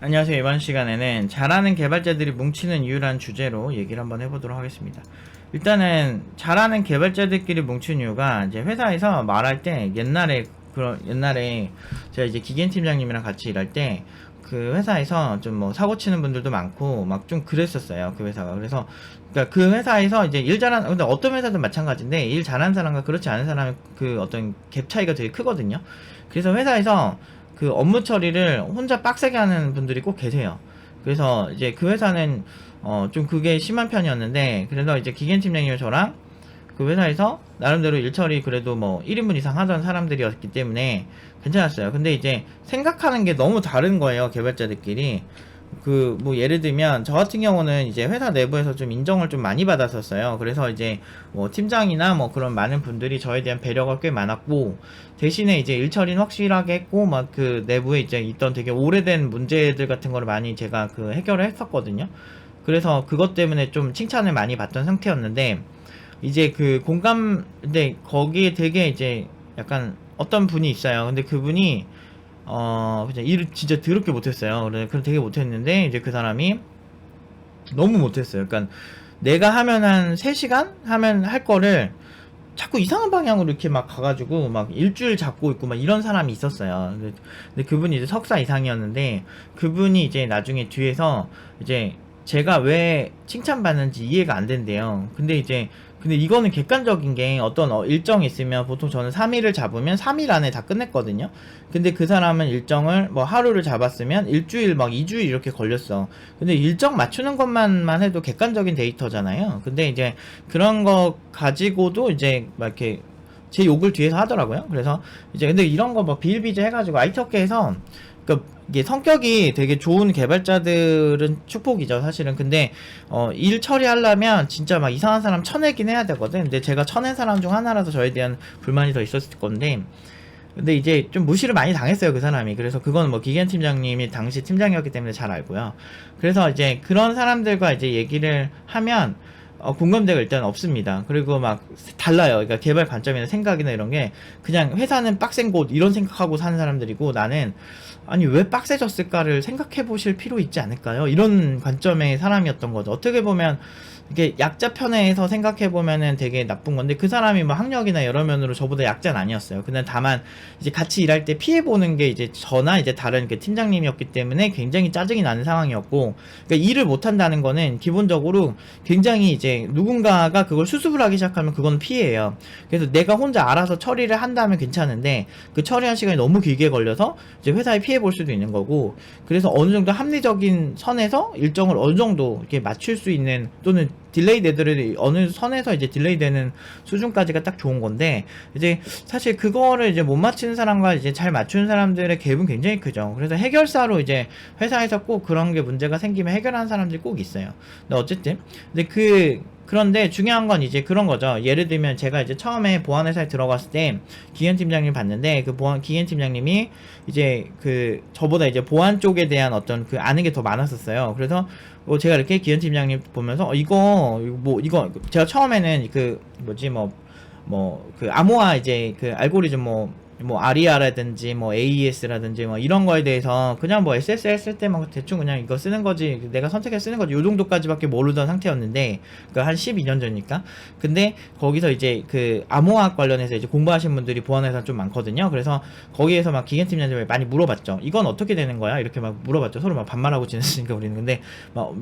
안녕하세요. 이번 시간에는 잘하는 개발자들이 뭉치는 이유란 주제로 얘기를 한번 해보도록 하겠습니다. 일단은 잘하는 개발자들끼리 뭉친 이유가 이제 회사에서 말할 때 옛날에 제가 이제 기계인 팀장님이랑 같이 일할 때 그 회사에서 좀 뭐 사고 치는 분들도 많고 막 좀 그랬었어요. 그 회사가. 그래서 그러니까 그 회사에서 이제 근데 어떤 회사든 마찬가지인데 일 잘하는 사람과 그렇지 않은 사람의 그 어떤 갭 차이가 되게 크거든요. 그래서 회사에서 그 업무 처리를 혼자 빡세게 하는 분들이 꼭 계세요. 그래서 이제 그 회사는 좀 그게 심한 편이었는데, 그래서 이제 기계인 팀장님이 저랑 그 회사에서 나름대로 일 처리 그래도 뭐 1인분 이상 하던 사람들이었기 때문에 괜찮았어요. 근데 이제 생각하는 게 너무 다른 거예요, 개발자들끼리. 그 뭐 예를 들면 저 같은 경우는 이제 회사 내부에서 좀 인정을 좀 많이 받았었어요. 그래서 이제 뭐 팀장이나 뭐 그런 많은 분들이 저에 대한 배려가 꽤 많았고, 대신에 이제 일 처리는 확실하게 했고 막 그 내부에 이제 있던 되게 오래된 문제들 같은 거를 많이 제가 그 해결을 했었거든요. 그래서 그것 때문에 좀 칭찬을 많이 받던 상태였는데, 이제 그 근데 거기에 되게 이제 약간 어떤 분이 있어요. 근데 그분이 그냥 일을 진짜 더럽게 못했어요. 그래 되게 못했는데 이제 그 사람이 너무 못했어요. 그러니까 내가 하면 한 3시간 하면 할 거를 자꾸 이상한 방향으로 이렇게 막 가가지고 막 일주일 잡고 있고 막 이런 사람이 있었어요. 근데 그분이 이제 석사 이상이었는데, 그분이 이제 나중에 뒤에서 이제 제가 왜 칭찬받는지 이해가 안 된대요. 근데 이거는 객관적인 게 어떤 일정이 있으면 보통 저는 3일을 잡으면 3일 안에 다 끝냈거든요. 근데 그 사람은 일정을 뭐 하루를 잡았으면 일주일 막 2주일 이렇게 걸렸어. 근데 일정 맞추는 것만만 해도 객관적인 데이터잖아요. 근데 이제 그런 거 가지고도 이제 막 이렇게 제 욕을 뒤에서 하더라고요. 그래서 이제 근데 이런 거 막 비일비재 해가지고 IT 업계에서, 그러니까 이게 성격이 되게 좋은 개발자들은 축복이죠, 사실은. 근데 일 처리하려면 진짜 막 이상한 사람 쳐내긴 해야 되거든. 근데 제가 쳐낸 사람 중 하나라서 저에 대한 불만이 더 있었을 건데, 근데 이제 좀 무시를 많이 당했어요, 그 사람이. 그래서 그건 뭐 기계인 팀장님이 당시 팀장이었기 때문에 잘 알고요. 그래서 이제 그런 사람들과 이제 얘기를 하면 공감대가 일단 없습니다. 그리고 막 달라요. 그러니까 개발 관점이나 생각이나 이런 게, 그냥 회사는 빡센 곳 이런 생각하고 사는 사람들이고, 나는 아니 왜 빡세졌을까를 생각해 보실 필요 있지 않을까요? 이런 관점의 사람이었던 거죠. 어떻게 보면 이게 약자 편에서 생각해 보면은 되게 나쁜 건데, 그 사람이 뭐 학력이나 여러 면으로 저보다 약자는 아니었어요. 근데 다만 이제 같이 일할 때 피해 보는 게 이제 저나 이제 다른 그 팀장님이었기 때문에 굉장히 짜증이 나는 상황이었고, 그러니까 일을 못 한다는 거는 기본적으로 굉장히 이제 누군가가 그걸 수습을 하기 시작하면 그건 피해예요. 그래서 내가 혼자 알아서 처리를 한다면 괜찮은데, 그 처리한 시간이 너무 길게 걸려서 이제 회사에 피해 볼 수도 있는 거고, 그래서 어느 정도 합리적인 선에서 일정을 어느 정도 이렇게 맞출 수 있는, 또는 딜레이 되더라도 어느 선에서 이제 딜레이 되는 수준까지가 딱 좋은 건데, 이제 사실 그거를 이제 못 맞추는 사람과 이제 잘 맞추는 사람들의 갭은 굉장히 크죠. 그래서 해결사로 이제 회사에서 꼭 그런 게 문제가 생기면 해결하는 사람들이 꼭 있어요. 근데 어쨌든 근데 그런데 중요한 건 이제 그런 거죠. 예를 들면 제가 이제 처음에 보안회사에 들어갔을 때 기현 팀장님 봤는데, 그 기현 팀장님이 이제 그 저보다 이제 보안 쪽에 대한 어떤 그 아는 게 더 많았었어요. 그래서 제가 이렇게 기현 팀장님 보면서 이거 제가 처음에는 그 뭐지 그 암호화 이제 그 알고리즘 뭐 아리아라든지 뭐 AES라든지 뭐 이런 거에 대해서 그냥 뭐 SSL 쓸 때 막 대충 그냥 이거 쓰는 거지, 내가 선택해서 쓰는 거지, 요 정도까지밖에 모르던 상태였는데, 그러니까 한 12년 전이니까. 근데 거기서 이제 그 암호화학 관련해서 이제 공부하신 분들이 보안회사 좀 많거든요. 그래서 거기에서 막 기계팀장님을 많이 물어봤죠. 이건 어떻게 되는 거야? 이렇게 막 물어봤죠. 서로 막 반말하고 지냈으니까 우리는. 근데 막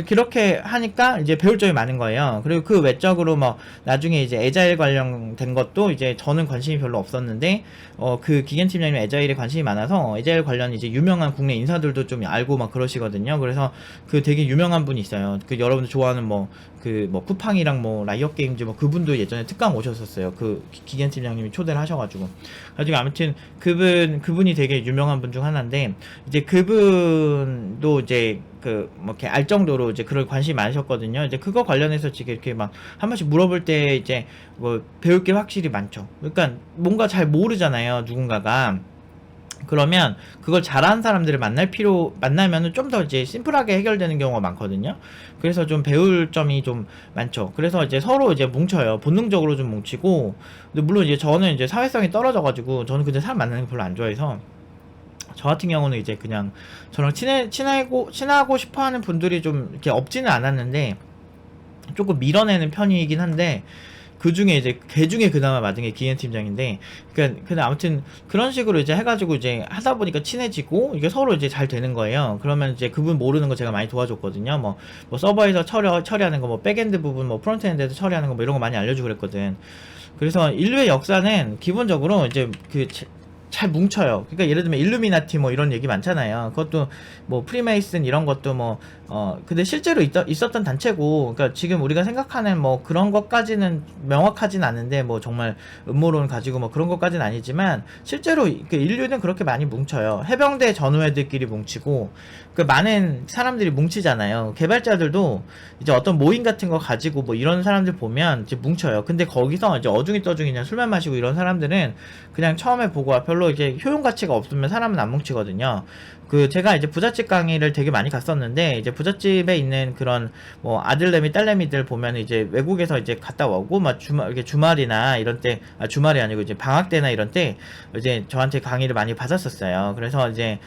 그렇게 하니까 이제 배울 점이 많은 거예요. 그리고 그 외적으로 뭐 나중에 이제 에자일 관련된 것도 이제 저는 관심이 별로 없었는데, 그 기계 팀장님 에자일에 관심이 많아서 에자일 관련 이제 유명한 국내 인사들도 좀 알고 막 그러시거든요. 그래서 그 되게 유명한 분이 있어요. 그 여러분들 좋아하는 쿠팡이랑 라이엇 게임즈 그분도 예전에 특강 오셨었어요. 그 기계 팀장님이 초대를 하셔가지고. 나중에 아무튼 그분이 되게 유명한 분 중 하나인데, 이제 그분도 이제 이렇게 알 정도로 이제 그런 관심이 많으셨거든요. 이제 그거 관련해서 지금 이렇게 막 한 번씩 물어볼 때 이제 배울 게 확실히 많죠. 그러니까 뭔가 잘 모르잖아요, 누군가가. 그러면 그걸 잘하는 사람들을 만나면은 좀 더 이제 심플하게 해결되는 경우가 많거든요. 그래서 좀 배울 점이 좀 많죠. 그래서 이제 서로 이제 뭉쳐요. 본능적으로 좀 뭉치고. 근데 물론 이제 저는 이제 사회성이 떨어져가지고, 저는 근데 사람 만나는 거 별로 안 좋아해서 저 같은 경우는 이제 그냥 저랑 친하고 싶어 하는 분들이 좀 이렇게 없지는 않았는데, 조금 밀어내는 편이긴 한데, 그 중에 이제 걔 중에 그나마 맞은 게 기현 팀장인데, 그러니까 근데 아무튼 그런 식으로 이제 해가지고 이제 하다 보니까 친해지고 이게 서로 이제 잘 되는 거예요. 그러면 이제 그분 모르는 거 제가 많이 도와줬거든요. 뭐 서버에서 처리하는 거, 뭐 백엔드 부분, 뭐 프론트엔드에서 처리하는 거, 뭐 이런 거 많이 알려주고 그랬거든. 그래서 인류의 역사는 기본적으로 이제 잘 뭉쳐요. 그러니까 예를 들면 일루미나티 뭐 이런 얘기 많잖아요. 그것도 뭐 프리메이슨 이런 것도 근데 실제로 있었던 단체고, 그러니까 지금 우리가 생각하는 뭐 그런 것까지는 명확하진 않은데, 뭐 정말 음모론 가지고 뭐 그런 것까지는 아니지만, 실제로 그 인류는 그렇게 많이 뭉쳐요. 해병대 전우애들끼리 뭉치고, 그 많은 사람들이 뭉치잖아요. 개발자들도 이제 어떤 모임 같은 거 가지고 뭐 이런 사람들 보면 이제 뭉쳐요. 근데 거기서 이제 어중이 떠중이 그냥 술만 마시고 이런 사람들은 그냥 처음에 보고 별로 이제 효용 가치가 없으면 사람은 안 뭉치거든요. 제가 이제 부잣집 강의를 되게 많이 갔었는데, 이제 부잣집에 있는 그런 뭐 아들내미 딸내미들 보면 이제 외국에서 이제 갔다 오고 막 이렇게 주말이나 이런 때, 주말이 아니고 이제 방학 때나 이런 때 이제 저한테 강의를 많이 받았었어요. 그래서 이제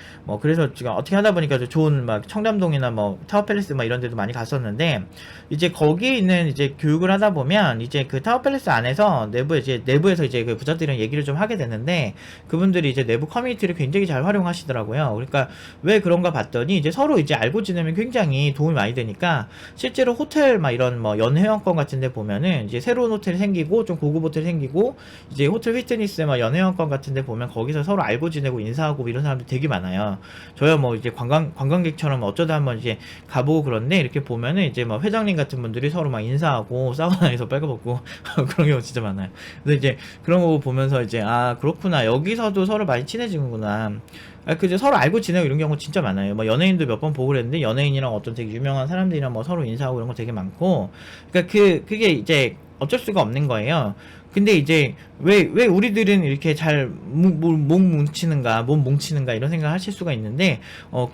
그래서 지금 어떻게 하다 보니까 좋은 막 청담동이나 뭐 타워팰리스 막 이런 데도 많이 갔었는데, 이제 거기에 있는 이제 교육을 하다 보면 이제 그 타워팰리스 안에서 내부에서 이제 그 부잣들이랑 얘기를 좀 하게 되는데, 그분들이 이제 내부 커뮤니티를 굉장히 잘 활용하시더라고요. 그러니까 왜 그런가 봤더니 이제 서로 이제 알고 지내면 굉장히 도움이 많이 되니까, 실제로 호텔 막 이런 뭐 연회원권 같은 데 보면은 이제 새로운 호텔이 생기고 좀 고급 호텔 생기고, 이제 호텔 휘트니스 막 연회원권 같은 데 보면 거기서 서로 알고 지내고 인사하고 이런 사람들 되게 많아요. 저야 뭐 이제 관광객처럼 어쩌다 한번 이제 가보고, 그런데 이렇게 보면은 이제 뭐 회장님 같은 분들이 서로 막 인사하고 사우나에서 빨가벗고 그런 경우 진짜 많아요. 그래서 이제 그런 거 보면서 이제 그렇구나, 여기서도 서로 많이 친해지는구나. 그죠, 서로 알고 지내고 이런 경우 진짜 많아요. 뭐 연예인도 몇 번 보고 그랬는데, 연예인이랑 어떤 되게 유명한 사람들이랑 뭐 서로 인사하고 이런 거 되게 많고, 그러니까 그게 이제 어쩔 수가 없는 거예요. 근데 이제 왜 우리들은 이렇게 잘 몸 뭉치는가 이런 생각을 하실 수가 있는데,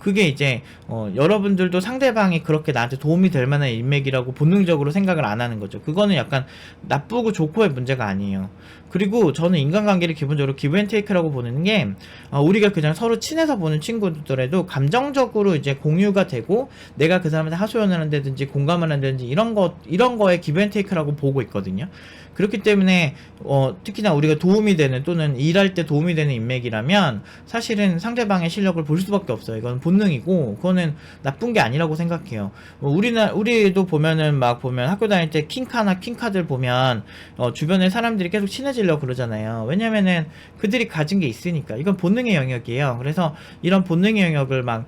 그게 이제 여러분들도 상대방이 그렇게 나한테 도움이 될 만한 인맥이라고 본능적으로 생각을 안 하는 거죠. 그거는 약간 나쁘고 좋고의 문제가 아니에요. 그리고 저는 인간관계를 기본적으로 기브앤테이크라고 보는 게, 우리가 그냥 서로 친해서 보는 친구들에도 감정적으로 이제 공유가 되고, 내가 그 사람한테 하소연을 한다든지 공감을 한다든지 이런 거에 기브앤테이크라고 보고 있거든요. 그렇기 때문에 특히나 우리가 도움이 되는, 또는 일할 때 도움이 되는 인맥이라면 사실은 상대방의 실력을 볼 수밖에 없어요. 이건 본능이고, 그거는 나쁜 게 아니라고 생각해요. 우리도 보면 학교 다닐 때 킹카들 보면 주변에 사람들이 계속 친해지려고 그러잖아요. 왜냐면은 그들이 가진 게 있으니까. 이건 본능의 영역이에요. 그래서 이런 본능의 영역을 막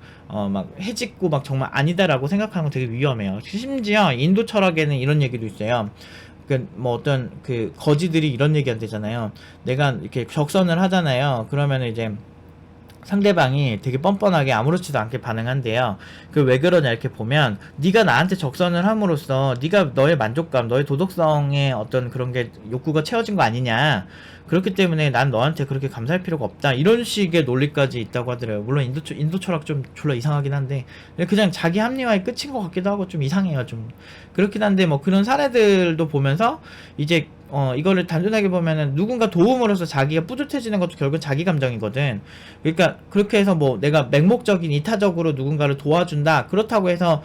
해짓고 정말 아니다라고 생각하는 건 되게 위험해요. 심지어 인도 철학에는 이런 얘기도 있어요. 어떤 거지들이 이런 얘기 한대잖아요. 내가 이렇게 적선을 하잖아요. 그러면 이제 상대방이 되게 뻔뻔하게 아무렇지도 않게 반응한대요. 왜 그러냐 이렇게 보면, 네가 나한테 적선을 함으로써 네가 너의 만족감, 너의 도덕성의 어떤 그런 게 욕구가 채워진 거 아니냐. 그렇기 때문에 난 너한테 그렇게 감사할 필요가 없다. 이런 식의 논리까지 있다고 하더라고요. 물론 인도 철학 좀 졸라 이상하긴 한데, 그냥 자기 합리화의 끝인 것 같기도 하고 좀 이상해요. 좀 그렇긴 한데, 뭐 그런 사례들도 보면서 이제 이거를 단순하게 보면은 누군가 도움으로써 자기가 뿌듯해지는 것도 결국은 자기 감정이거든. 그러니까 그렇게 해서 뭐 내가 맹목적인 이타적으로 누군가를 도와준다, 그렇다고 해서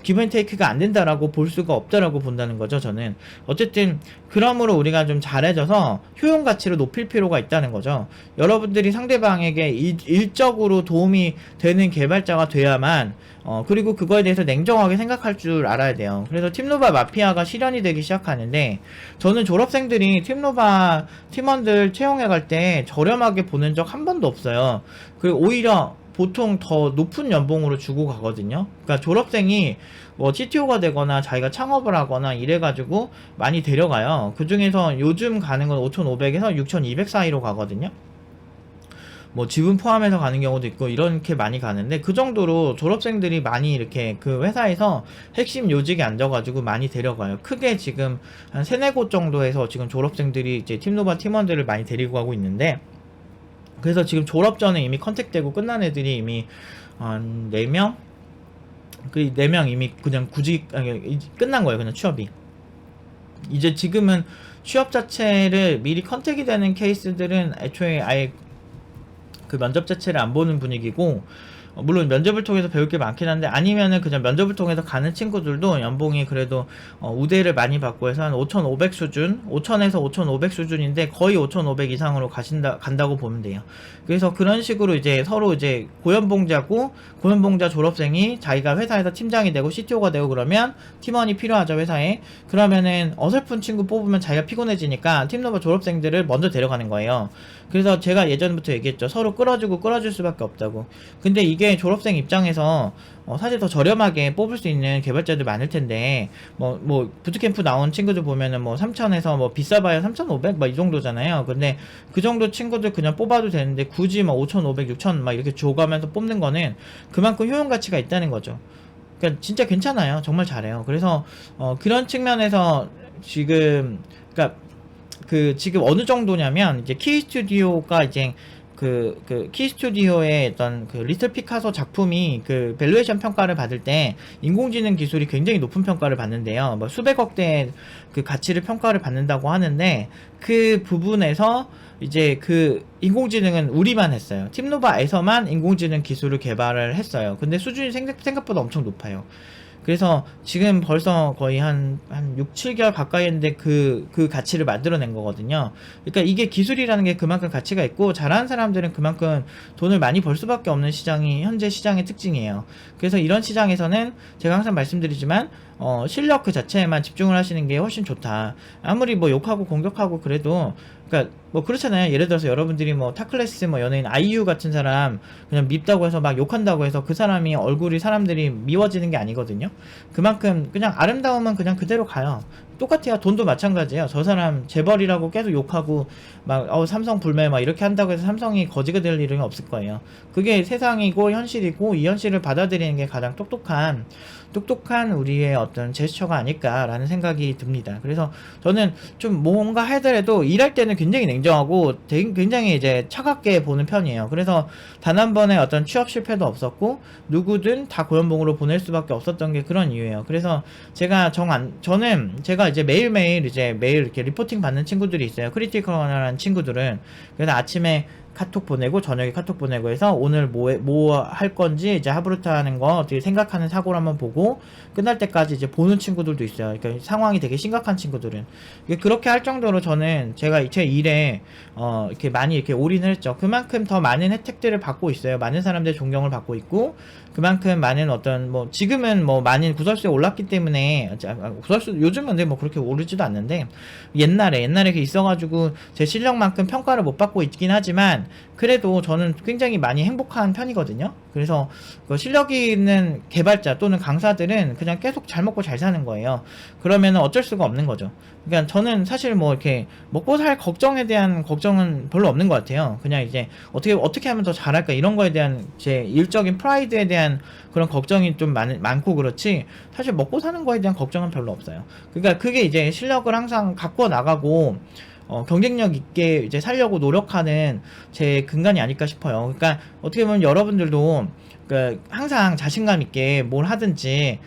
기브앤테이크가 안 된다라고 볼 수가 없다라고 본다는 거죠. 저는 어쨌든 그러므로 우리가 좀 잘해져서 효용 가치를 높일 필요가 있다는 거죠. 여러분들이 상대방에게 일적으로 도움이 되는 개발자가 돼야만, 그리고 그거에 대해서 냉정하게 생각할 줄 알아야 돼요. 그래서 팀노바 마피아가 실현이 되기 시작하는데, 저는 졸업생들이 팀노바 팀원들 채용해 갈 때 저렴하게 보낸 적 한 번도 없어요. 그리고 오히려 보통 더 높은 연봉으로 주고 가거든요. 그러니까 졸업생이 뭐 CTO가 되거나 자기가 창업을 하거나 이래가지고 많이 데려가요. 그 중에서 요즘 가는 건 5,500에서 6,200 사이로 가거든요. 뭐 지분 포함해서 가는 경우도 있고 이렇게 많이 가는데, 그 정도로 졸업생들이 많이 이렇게 그 회사에서 핵심 요직에 앉아가지고 많이 데려가요. 크게 지금 한 3-4곳 정도에서 지금 졸업생들이 이제 팀노바 팀원들을 많이 데리고 가고 있는데, 그래서 지금 졸업 전에 이미 컨택되고 끝난 애들이 이미 한 4명? 그 4명 이미 그냥 끝난 거예요. 그냥 취업이. 이제 지금은 취업 자체를 미리 컨택이 되는 케이스들은 애초에 아예 그 면접 자체를 안 보는 분위기고, 물론 면접을 통해서 배울 게 많긴 한데, 아니면은 그냥 면접을 통해서 가는 친구들도 연봉이 그래도 우대를 많이 받고 해서 한 5,500 수준, 5,000에서 5,500 수준인데 거의 5,500 이상으로 간다고 보면 돼요. 그래서 그런 식으로 이제 서로 이제 고연봉자고, 고연봉자 졸업생이 자기가 회사에서 팀장이 되고 CTO가 되고 그러면 팀원이 필요하죠, 회사에. 그러면은 어설픈 친구 뽑으면 자기가 피곤해지니까 팀노바 졸업생들을 먼저 데려가는 거예요. 그래서 제가 예전부터 얘기했죠. 서로 끌어주고 끌어줄 수밖에 없다고. 근데 이게 졸업생 입장에서 사실 더 저렴하게 뽑을 수 있는 개발자들 많을 텐데, 부트캠프 나온 친구들 보면은 3,000에서 비싸봐야 3,500 이 정도잖아요. 근데 그 정도 친구들 그냥 뽑아도 되는데 굳이 5,500, 6,000 이렇게 줘가면서 뽑는 거는 그만큼 효용 가치가 있다는 거죠. 그러니까 진짜 괜찮아요. 정말 잘해요. 그래서 그런 측면에서 지금, 그러니까 지금 어느 정도냐면, 이제 키 스튜디오가 이제 키 스튜디오의 어떤 리틀 피카소 작품이 밸류에이션 평가를 받을 때 인공지능 기술이 굉장히 높은 평가를 받는데요. 수백억대 가치를 평가를 받는다고 하는데, 그 부분에서 이제 인공지능은 우리만 했어요. 팀노바에서만 인공지능 기술을 개발을 했어요. 근데 수준이 생각보다 엄청 높아요. 그래서 지금 벌써 거의 한 6, 7개월 가까이 했는데 그 가치를 만들어낸 거거든요. 그러니까 이게 기술이라는 게 그만큼 가치가 있고, 잘하는 사람들은 그만큼 돈을 많이 벌 수밖에 없는 시장이 현재 시장의 특징이에요. 그래서 이런 시장에서는 제가 항상 말씀드리지만 실력 그 자체에만 집중을 하시는 게 훨씬 좋다. 아무리 욕하고 공격하고 그래도, 그러니까 그렇잖아요. 예를 들어서 여러분들이 타클래스 연예인 아이유 같은 사람 그냥 밉다고 해서 막 욕한다고 해서 그 사람이 얼굴이 사람들이 미워지는 게 아니거든요. 그만큼 그냥 아름다움은 그냥 그대로 가요. 똑같아요. 돈도 마찬가지예요. 저 사람 재벌이라고 계속 욕하고 삼성 불매 이렇게 한다고 해서 삼성이 거지가 될 일은 없을 거예요. 그게 세상이고 현실이고, 이 현실을 받아들이는 게 가장 똑똑한 우리의 어떤 제스처가 아닐까라는 생각이 듭니다. 그래서 저는 좀 뭔가 하더라도 일할 때는 굉장히 냉정하고 굉장히 이제 차갑게 보는 편이에요. 그래서 단 한 번의 어떤 취업 실패도 없었고, 누구든 다 고연봉으로 보낼 수밖에 없었던 게 그런 이유예요. 그래서 저는 제가 이제 매일 이렇게 리포팅 받는 친구들이 있어요. 크리티컬한 친구들은. 그래서 아침에 카톡 보내고 저녁에 카톡 보내고 해서 오늘 뭐 할 건지 이제 하브루타 하는 거 어떻게 생각하는 사고를 한번 보고 끝날 때까지 이제 보는 친구들도 있어요. 그러니까 상황이 되게 심각한 친구들은. 그렇게 할 정도로 저는 제가 제 일에 이렇게 많이 이렇게 올인을 했죠. 그만큼 더 많은 혜택들을 받고 있어요. 많은 사람들의 존경을 받고 있고, 그만큼 많은 어떤 지금은 많은 구설수에 올랐기 때문에, 구설수 요즘은 근데 그렇게 오르지도 않는데, 옛날에 있어가지고 제 실력만큼 평가를 못 받고 있긴 하지만 그래도 저는 굉장히 많이 행복한 편이거든요. 그래서 실력 있는 개발자 또는 강사들은 그냥 계속 잘 먹고 잘 사는 거예요. 그러면 어쩔 수가 없는 거죠. 그러니까 저는 사실 이렇게 먹고 살 걱정에 대한 걱정은 별로 없는 것 같아요. 그냥 이제 어떻게 하면 더 잘할까 이런 거에 대한 제 일적인 프라이드에 대한 그런 걱정이 좀 많고 그렇지, 사실 먹고 사는 거에 대한 걱정은 별로 없어요. 그러니까 그게 이제 실력을 항상 갖고 나가고 경쟁력 있게 이제 살려고 노력하는 제 근간이 아닐까 싶어요. 그러니까 어떻게 보면 여러분들도 항상 자신감 있게 뭘 하든지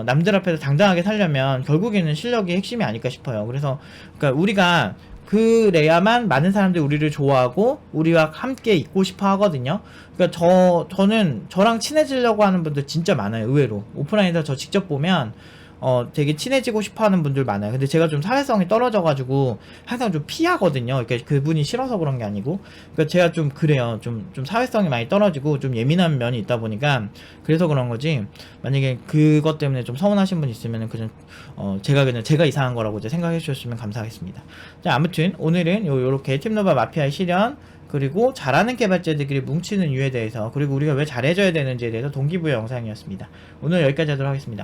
남들 앞에서 당당하게 살려면 결국에는 실력이 핵심이 아닐까 싶어요. 그래서 우리가 그래야만 많은 사람들이 우리를 좋아하고 우리와 함께 있고 싶어 하거든요. 그러니까 저는 저랑 친해지려고 하는 분들 진짜 많아요. 의외로 오프라인에서 저 직접 보면 되게 친해지고 싶어 하는 분들 많아요. 근데 제가 좀 사회성이 떨어져가지고 항상 좀 피하거든요. 그러니까 그분이 싫어서 그런 게 아니고, 그러니까 제가 좀 그래요. 좀 사회성이 많이 떨어지고 좀 예민한 면이 있다 보니까 그래서 그런 거지, 만약에 그것 때문에 좀 서운하신 분 있으면은 그냥 제가 이상한 거라고 이제 생각해 주셨으면 감사하겠습니다. 자, 아무튼 오늘은 요렇게 팀노바 마피아의 실현, 그리고 잘하는 개발자들끼리 뭉치는 이유에 대해서, 그리고 우리가 왜 잘해줘야 되는지에 대해서 동기부여 영상이었습니다. 오늘 여기까지 하도록 하겠습니다.